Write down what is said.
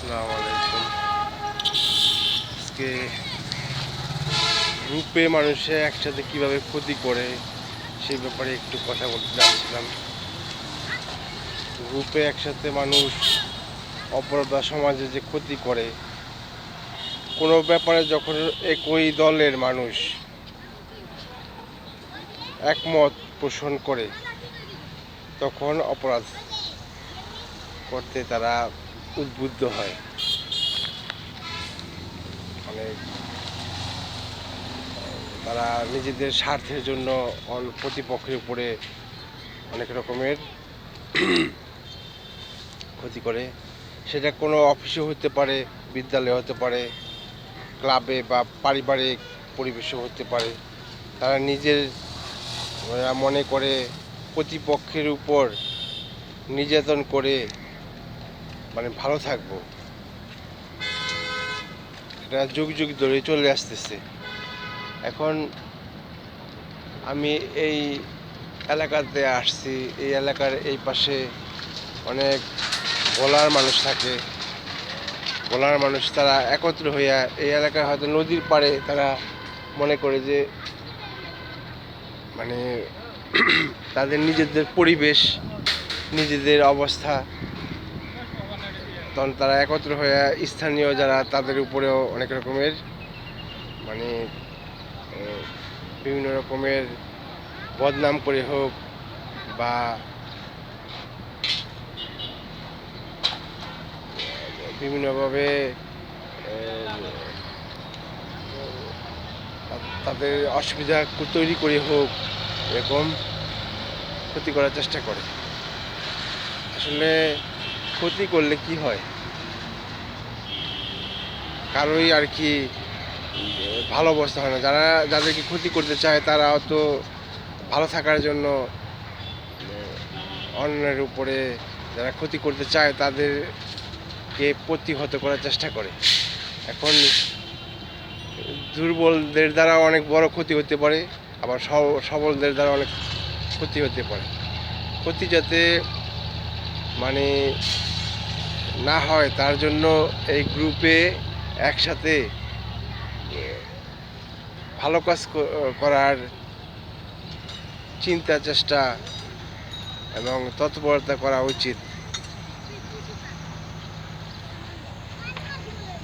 আসসালামু আলাইকুম। আজকে গ্রুপে মানুষে একসাথে কিভাবে ক্ষতি করে সেই ব্যাপারে একটু কথা বলতে চাচ্ছিলাম। গ্রুপে একসাথে মানুষ অপরাধ বা সমাজে যে ক্ষতি করে, কোনো ব্যাপারে যখন একই দলের মানুষ একমত পোষণ করে তখন অপরাধ করতে তারা উদ্বুদ্ধ হয়। মানে তারা নিজেদের স্বার্থের জন্য প্রতিপক্ষের উপরে অনেক রকমের ক্ষতি করে। সেটা কোনো অফিসে হতে পারে, বিদ্যালয়ে হতে পারে, ক্লাবে বা পারিবারিক পরিবেশে হতে পারে। তারা নিজের মনে করে প্রতিপক্ষের উপর নির্যাতন করে ভালো থাকবো। এটা যুগ যুগ ধরে চলে আসতেছে। এখন আমি এই এলাকাতে আসছি, এই এলাকার এই পাশে অনেক বলার মানুষ থাকে। বলার মানুষ তারা একত্র হইয়া এই এলাকায় হয়তো নদীর পাড়ে তারা মনে করে যে তাদের নিজেদের পরিবেশ, নিজেদের অবস্থা, তখন তারা একত্র হয়ে স্থানীয় যারা তাদের উপরেও অনেক রকমের বিভিন্ন রকমের বদনাম করে হোক বা বিভিন্নভাবে তাদের অসুবিধা তৈরি করে হোক, এরকম ক্ষতি করার চেষ্টা করে। আসলে ক্ষতি করলে কি হয়, কারোই আর কি ভালো অবস্থা হয় না। যাদেরকে ক্ষতি করতে চায় তারা তো ভালো থাকার জন্য অন্যের উপরে, যারা ক্ষতি করতে চায় তাদেরকে প্রতিহত করার চেষ্টা করে। এখন দুর্বলদের দ্বারা অনেক বড় ক্ষতি হতে পারে, আবার সবলদের দ্বারা অনেক ক্ষতি হতে পারে। ক্ষতি যাতে না হয় তার জন্য এই গ্রুপে একসাথে ভালো কাজ করার চিন্তা, চেষ্টা এবং তৎপরতা করা উচিত।